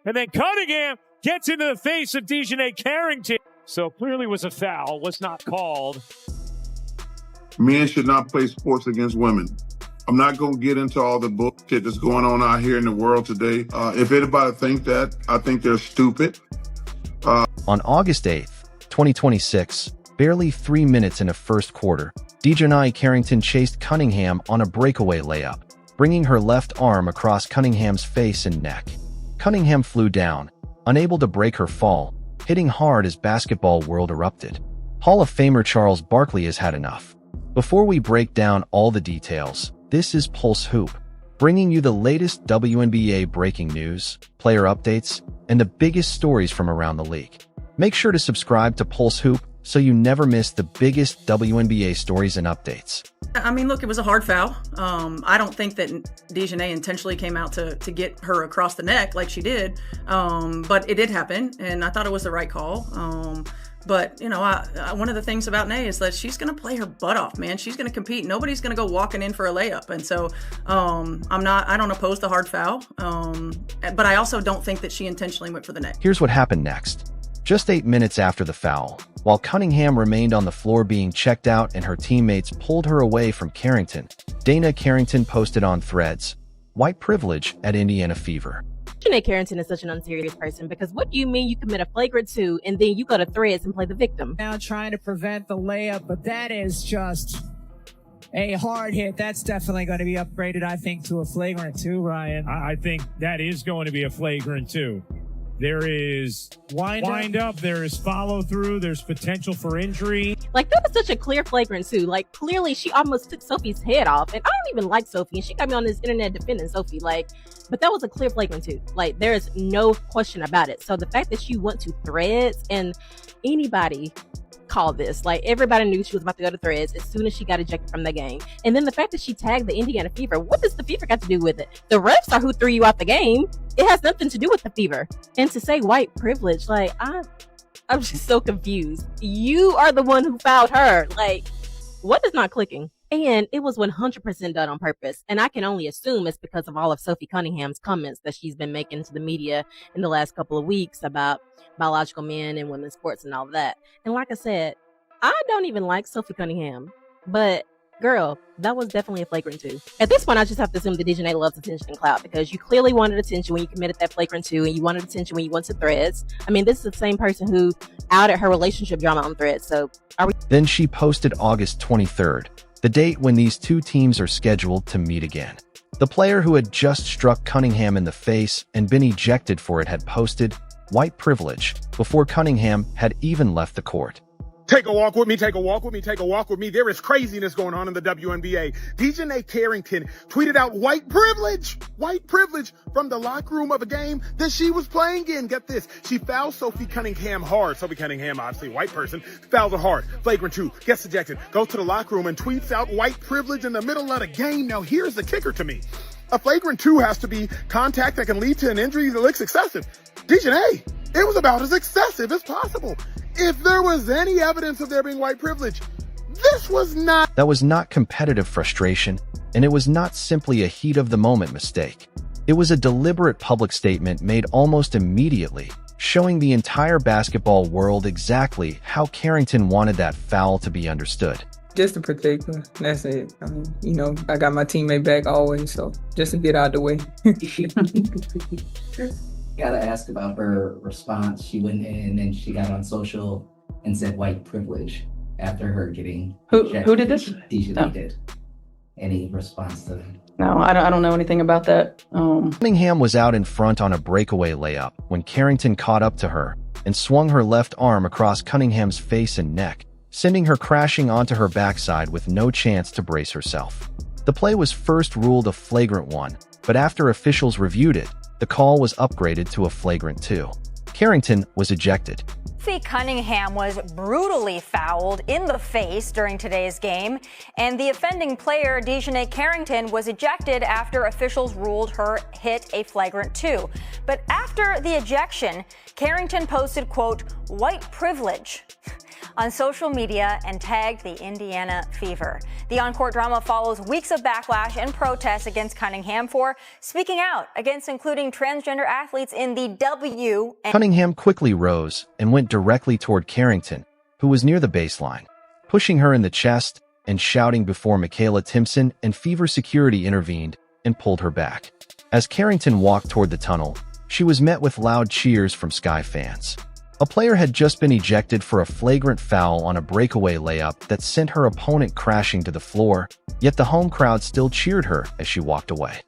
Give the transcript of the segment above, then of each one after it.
And then Cunningham gets into the face of DiJonai Carrington. So clearly was a foul, was not called. Men should not play sports against women. I'm not going to get into all the bullshit that's going on out here in the world today. If anybody think that, I think they're stupid. On August 8th, 2026, barely 3 minutes in the first quarter, DiJonai Carrington chased Cunningham on a breakaway layup, bringing her left arm across Cunningham's face and neck. Cunningham flew down, unable to break her fall, hitting hard as basketball world erupted. Hall of Famer Charles Barkley has had enough. Before we break down all the details, this is Pulse Hoop, bringing you the latest WNBA breaking news, player updates, and the biggest stories from around the league. Make sure to subscribe to Pulse Hoop so you never miss the biggest WNBA stories and updates. I mean, look, it was a hard foul. I don't think that DiJonai intentionally came out to get her across the neck like she did, but it did happen, and I thought it was the right call. But, you know, one of the things about Nay is that she's going to play her butt off, man. She's going to compete. Nobody's going to go walking in for a layup. And so I don't oppose the hard foul, but I also don't think that she intentionally went for the neck. Here's what happened next. Just 8 minutes after the foul, while Cunningham remained on the floor being checked out and her teammates pulled her away from Carrington, DiJonai Carrington posted on Threads, "White privilege at Indiana Fever." DiJonai Carrington is such an unserious person, because what do you mean you commit a flagrant 2 and then you go to Threads and play the victim? Now trying to prevent the layup, but that is just a hard hit. That's definitely going to be upgraded, I think, to a flagrant 2, Ryan. I think that is going to be a flagrant 2. There is wind up, there is follow through, there's potential for injury. Like, that was such a clear flagrant 2. Like, clearly she almost took Sophie's head off, and I don't even like Sophie, and she got me on this internet defending Sophie. Like, but that was a clear flagrant 2. Like, there is no question about it. So the fact that she went to Threads, and anybody called this, like, everybody knew she was about to go to Threads as soon as she got ejected from the game. And then the fact that she tagged the Indiana Fever, what does the Fever got to do with it? The refs are who threw you out the game. It has nothing to do with the Fever. And to say white privilege, like, I'm just so confused. You are the one who fouled her. Like, what is not clicking? And it was 100% done on purpose. And I can only assume it's because of all of Sophie Cunningham's comments that she's been making to the media in the last couple of weeks about biological men and women's sports and all that. And like I said, I don't even like Sophie Cunningham, but girl, that was definitely a flagrant 2. At this point, I just have to assume that DiJonai loves attention and clout, because you clearly wanted attention when you committed that flagrant 2, and you wanted attention when you went to Threads. I mean, this is the same person who outed her relationship drama on Threads. So are we? Then she posted August 23rd, the date when these two teams are scheduled to meet again. The player who had just struck Cunningham in the face and been ejected for it had posted "white privilege" before Cunningham had even left the court. Take a walk with me, take a walk with me, take a walk with me. There is craziness going on in the WNBA. DiJonai Carrington tweeted out white privilege from the locker room of a game that she was playing in. Get this. She fouled Sophie Cunningham hard. Sophie Cunningham, obviously a white person, fouls her hard. Flagrant 2, gets ejected, goes to the locker room and tweets out white privilege in the middle of the game. Now here's the kicker to me. A flagrant 2 has to be contact that can lead to an injury that looks excessive. DiJonai, it was about as excessive as possible. If there was any evidence of there being white privilege, this was not. That was not competitive frustration, and it was not simply a heat-of-the-moment mistake. It was a deliberate public statement made almost immediately, showing the entire basketball world exactly how Carrington wanted that foul to be understood. Just to protect her, that's it. I mean, you know, I got my teammate back always, so just to get out of the way. Gotta ask about her response. She went in and she got on social and said white privilege after her getting Who did this? DiJonai did. Any response to that? No, I don't know anything about that. Cunningham was out in front on a breakaway layup when Carrington caught up to her and swung her left arm across Cunningham's face and neck, sending her crashing onto her backside with no chance to brace herself. The play was first ruled a flagrant 1, but after officials reviewed it, the call was upgraded to a flagrant 2. Carrington was ejected. Sophie Cunningham was brutally fouled in the face during today's game, and the offending player, DiJonai Carrington, was ejected after officials ruled her hit a flagrant 2. But after the ejection, Carrington posted, quote, white privilege. on social media and tagged the Indiana Fever. The on-court drama follows weeks of backlash and protests against Cunningham for speaking out against including transgender athletes in the WNBA. Cunningham quickly rose and went directly toward Carrington, who was near the baseline, pushing her in the chest and shouting before Michaela Timpson and Fever security intervened and pulled her back. As Carrington walked toward the tunnel, she was met with loud cheers from Sky fans. A player had just been ejected for a flagrant foul on a breakaway layup that sent her opponent crashing to the floor, yet the home crowd still cheered her as she walked away.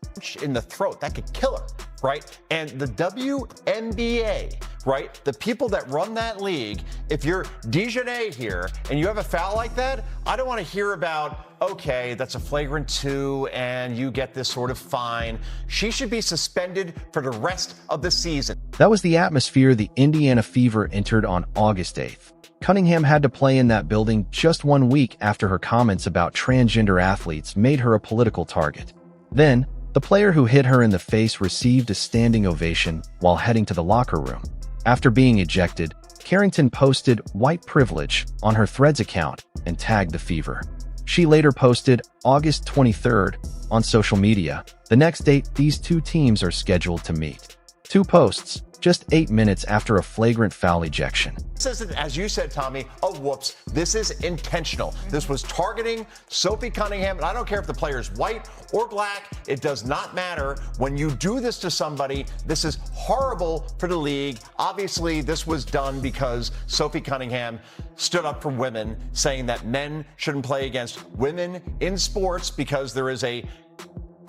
In the throat, that could kill her, right? And the WNBA, right? The people that run that league, if you're DiJonai here and you have a foul like that, I don't want to hear about, okay, that's a flagrant 2 and you get this sort of fine. She should be suspended for the rest of the season. That was the atmosphere the Indiana Fever entered on August 8th. Cunningham had to play in that building just 1 week after her comments about transgender athletes made her a political target. Then, the player who hit her in the face received a standing ovation while heading to the locker room. After being ejected, Carrington posted "white privilege" on her Threads account and tagged the Fever. She later posted August 23rd on social media, the next date these two teams are scheduled to meet. 2 posts, just 8 minutes after a flagrant foul ejection. This isn't, as you said, Tommy, a whoops. This is intentional. This was targeting Sophie Cunningham, and I don't care if the player is white or black. It does not matter. When you do this to somebody, this is horrible for the league. Obviously, this was done because Sophie Cunningham stood up for women, saying that men shouldn't play against women in sports because there is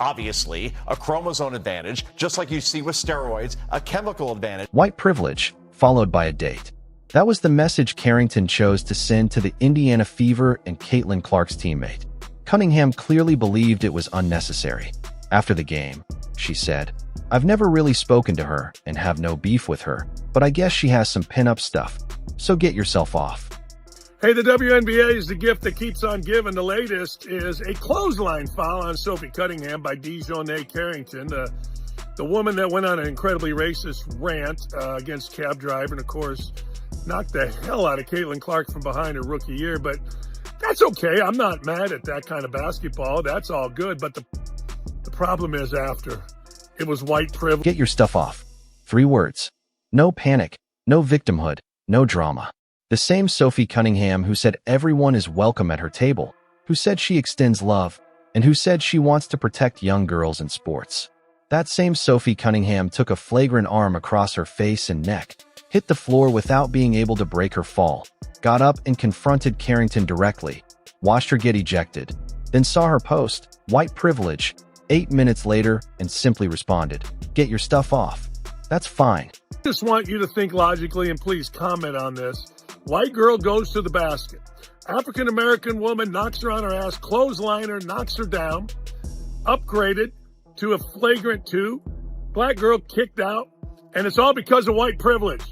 obviously a chromosome advantage, just like you see with steroids, a chemical advantage. White privilege, followed by a date. That was the message Carrington chose to send to the Indiana Fever and Caitlin Clark's teammate. Cunningham clearly believed it was unnecessary. After the game, she said, "I've never really spoken to her and have no beef with her, but I guess she has some pin-up stuff, so get yourself off." Hey, the WNBA is the gift that keeps on giving. The latest is a clothesline foul on Sophie Cunningham by DiJonai Carrington, the woman that went on an incredibly racist rant against cab driver, and of course, knocked the hell out of Caitlin Clark from behind her rookie year. But that's okay. I'm not mad at that kind of basketball. That's all good. But the problem is after. It was white privilege. Get your stuff off. 3 words. No panic, no victimhood, no drama. The same Sophie Cunningham who said everyone is welcome at her table, who said she extends love, and who said she wants to protect young girls in sports. That same Sophie Cunningham took a flagrant arm across her face and neck, hit the floor without being able to break her fall, got up and confronted Carrington directly, watched her get ejected, then saw her post, "white privilege," 8 minutes later and simply responded, "Get your stuff off. That's fine." I just want you to think logically and please comment on this. White girl goes to the basket. African-American woman knocks her on her ass, clothesliner, knocks her down, upgraded to a flagrant 2. Black girl kicked out, and it's all because of white privilege.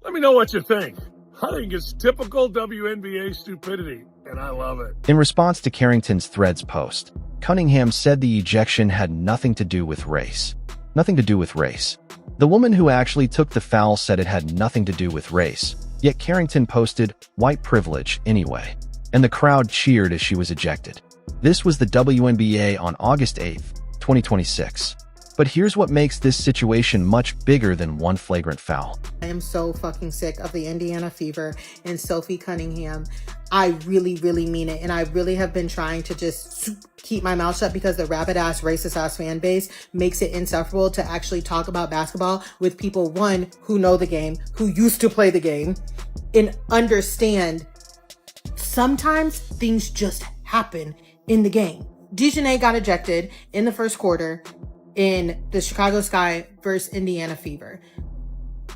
Let me know what you think. I think it's typical WNBA stupidity, and I love it. In response to Carrington's Threads post, Cunningham said the ejection had nothing to do with race. Nothing to do with race. The woman who actually took the foul said it had nothing to do with race. Yet Carrington posted "white privilege" anyway, and the crowd cheered as she was ejected. This was the WNBA on August 8th, 2026. But here's what makes this situation much bigger than one flagrant foul. I am so fucking sick of the Indiana Fever and Sophie Cunningham. I really, really mean it. And I really have been trying to just keep my mouth shut because the rabid-ass, racist-ass fan base makes it insufferable to actually talk about basketball with people, one, who know the game, who used to play the game, and understand sometimes things just happen in the game. DiJonai got ejected in the first quarter in the Chicago Sky versus Indiana Fever.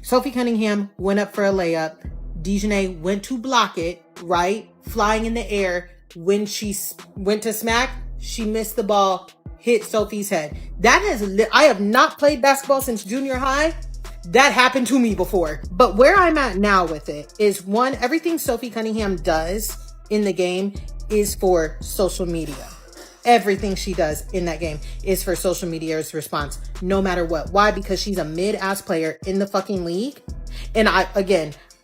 Sophie Cunningham went up for a layup. DiJonai went to block it, right? Flying in the air. When she went to smack, she missed the ball, hit Sophie's head. I have not played basketball since junior high. That happened to me before. But where I'm at now with it is, one, everything Sophie Cunningham does in the game is for social media. Everything she does in that game is for social media's response, no matter what. Why? Because she's a mid-ass player in the fucking league. And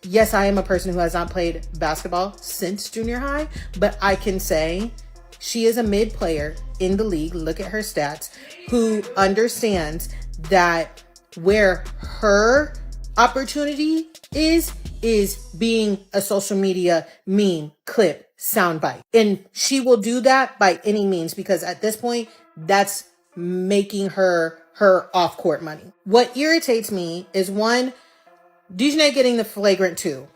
yes, I am a person who has not played basketball since junior high, but I can say she is a mid player in the league. Look at her stats, who understands that where her opportunity is being a social media meme, clip, soundbite. And she will do that by any means, because at this point, that's making her off-court money. What irritates me is, one, DiJonai getting the flagrant 2.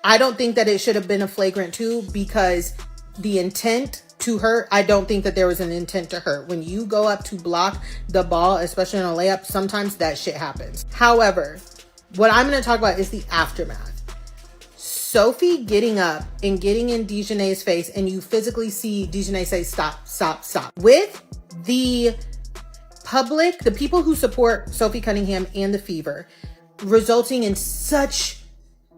I don't think that it should have been a flagrant 2, because the intent to hurt, I don't think that there was an intent to hurt. When you go up to block the ball, especially in a layup, sometimes that shit happens. However, what I'm going to talk about is the aftermath. Sophie getting up and getting in DiJonai's face, and you physically see DiJonai say, stop, stop, stop. With the public, the people who support Sophie Cunningham and the Fever, resulting in such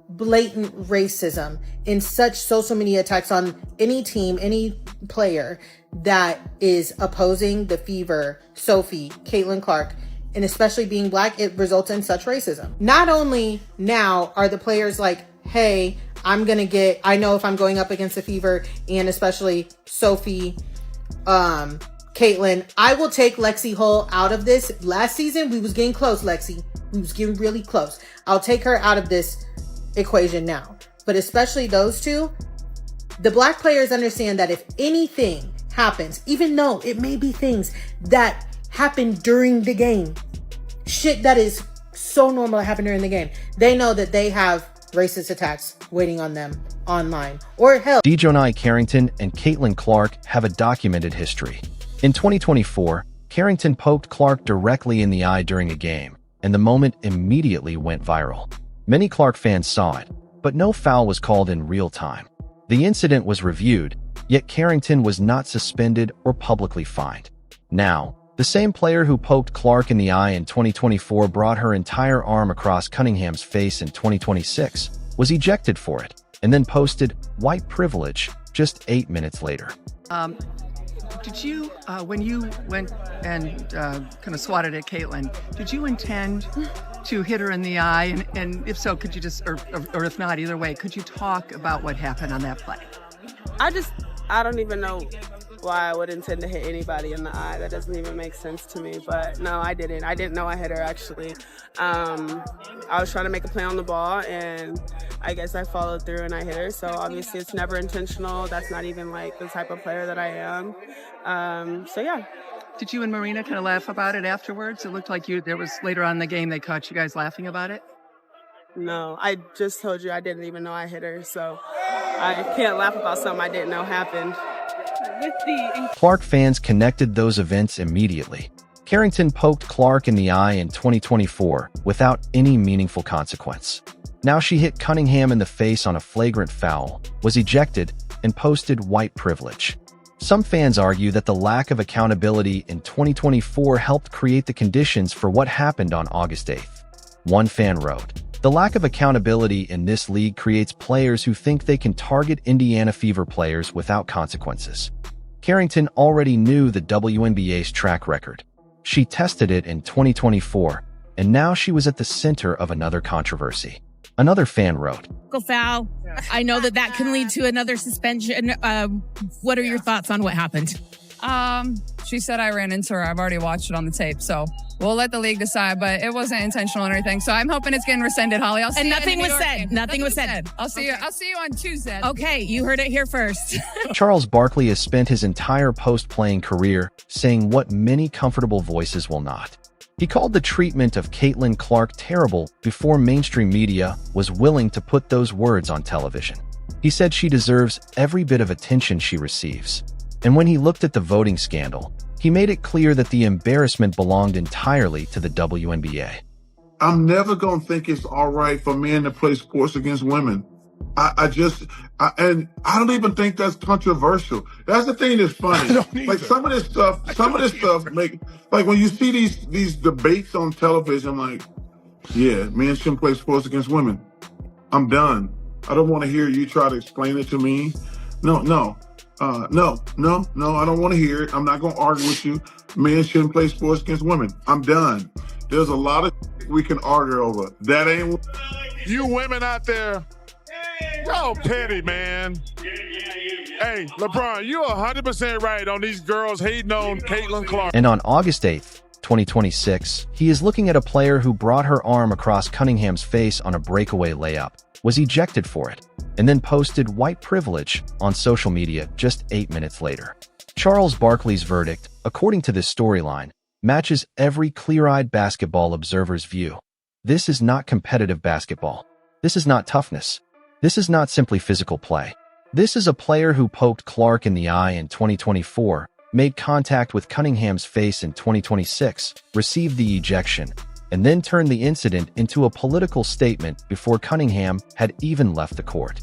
blatant racism, in such social media attacks on any team, any player that is opposing the Fever, Sophie, Caitlin Clark, and especially being Black, it results in such racism. Not only now are the players like, hey, I know if I'm going up against the Fever, and especially Sophie, Caitlin, I will take Lexi Hull out of this. Last season, we was getting close, Lexi. We was getting really close. I'll take her out of this equation now. But especially those two, the Black players understand that if anything happens, even though it may be things that happen during the game, shit that is so normal to happen during the game, they know that they have racist attacks waiting on them online. Or hell, DiJonai Carrington and Caitlin Clark have a documented history. In 2024, Carrington poked Clark directly in the eye during a game, and the moment immediately went viral. Many Clark fans saw it, but no foul was called in real time. The incident was reviewed, yet Carrington was not suspended or publicly fined. Now, the same player who poked Clark in the eye in 2024 brought her entire arm across Cunningham's face in 2026, was ejected for it, and then posted "white privilege" just 8 minutes later. Did you, when you went and kind of swatted at Caitlin, did you intend to hit her in the eye? And if so, could you just, or if not, either way, could you talk about what happened on that play? I don't even know why I would intend to hit anybody in the eye. That doesn't even make sense to me. But no, I didn't. I didn't know I hit her, actually. I was trying to make a play on the ball, and I guess I followed through and I hit her. So obviously it's never intentional. That's not even like the type of player that I am. So yeah. Did you and Marina kind of laugh about it afterwards? It looked like there was later on in the game they caught you guys laughing about it. No, I just told you I didn't even know I hit her. So I can't laugh about something I didn't know happened. Clark fans connected those events immediately. Carrington poked Clark in the eye in 2024 without any meaningful consequence. Now she hit Cunningham in the face on a flagrant foul, was ejected, and posted "white privilege." Some fans argue that the lack of accountability in 2024 helped create the conditions for what happened on August 8th. One fan wrote, "The lack of accountability in this league creates players who think they can target Indiana Fever players without consequences." Carrington already knew the WNBA's track record. She tested it in 2024, and now she was at the center of another controversy. Another fan wrote, "Foul. I know that can lead to another suspension. What are your thoughts on what happened?" She said I ran into her. I've already watched it on the tape, so we'll let the league decide, but it wasn't intentional or anything. So I'm hoping it's getting rescinded, Holly. I'll see and you nothing was said. game. Nothing was said. I'll see you on Tuesday. Okay, you heard it here first. Charles Barkley has spent his entire post-playing career saying what many comfortable voices will not. He called the treatment of Caitlin Clark terrible before mainstream media was willing to put those words on television. He said she deserves every bit of attention she receives. And when he looked at the voting scandal, he made it clear that the embarrassment belonged entirely to the WNBA. I'm never going to think it's all right for men to play sports against women. And I don't even think that's controversial. That's the thing that's funny. Like some of this stuff, like when you see these debates on television, I'm like, yeah, men shouldn't play sports against women. I'm done. I don't want to hear you try to explain it to me. No, I don't want to hear it. I'm not going to argue with you. Men shouldn't play sports against women. I'm done. There's a lot of we can argue over. That ain't. You women out there, y'all petty, man. Hey, LeBron, you're 100% right on these girls hating on Caitlin Clark. And on August 8th, 2026, he is looking at a player who brought her arm across Cunningham's face on a breakaway layup, was ejected for it, and then posted white privilege on social media just 8 minutes later. Charles Barkley's verdict, according to this storyline, matches every clear-eyed basketball observer's view. This is not competitive basketball. This is not toughness. This is not simply physical play. This is a player who poked Clark in the eye in 2024, made contact with Cunningham's face in 2026, received the ejection, and then turned the incident into a political statement before Cunningham had even left the court.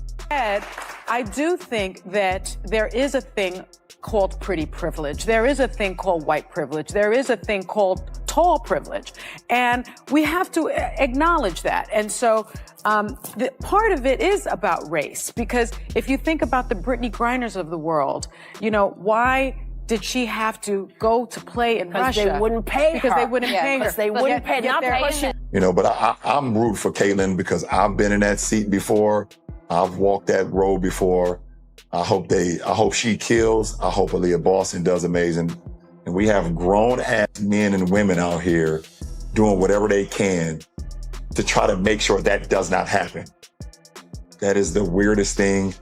I do think that there is a thing called pretty privilege. There is a thing called white privilege. There is a thing called tall privilege. And we have to acknowledge that. And so part of it is about race, because if you think about the Brittany Griners of the world, why did she have to go to play in Russia? They wouldn't pay her. Because they wouldn't pay her. Because they wouldn't pay. Not pushing. But I'm rooting for Caitlin because I've been in that seat before. I've walked that road before. I hope she kills. I hope Aaliyah Boston does amazing. And we have grown-ass men and women out here doing whatever they can to try to make sure that does not happen. That is the weirdest thing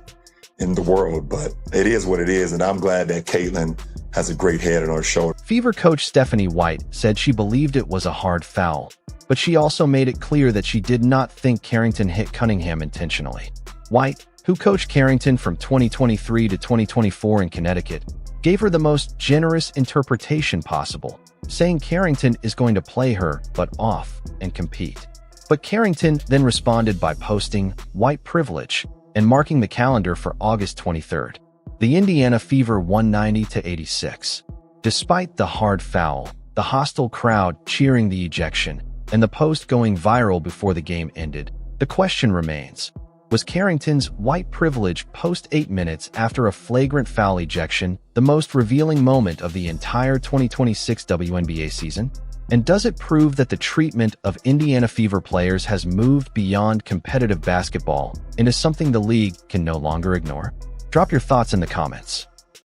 in the world, but it is what it is, and I'm glad that Caitlin has a great head on her shoulder. Fever coach Stephanie White said she believed it was a hard foul, but she also made it clear that she did not think Carrington hit Cunningham intentionally. White, who coached Carrington from 2023 to 2024 in Connecticut, gave her the most generous interpretation possible, saying Carrington is going to play her butt off and compete. But Carrington then responded by posting white privilege and marking the calendar for August 23rd. The Indiana Fever 190-86. Despite the hard foul, the hostile crowd cheering the ejection, and the post going viral before the game ended, the question remains, was Carrington's white privilege post 8 minutes after a flagrant foul ejection the most revealing moment of the entire 2026 WNBA season? And does it prove that the treatment of Indiana Fever players has moved beyond competitive basketball into something the league can no longer ignore? Drop your thoughts in the comments.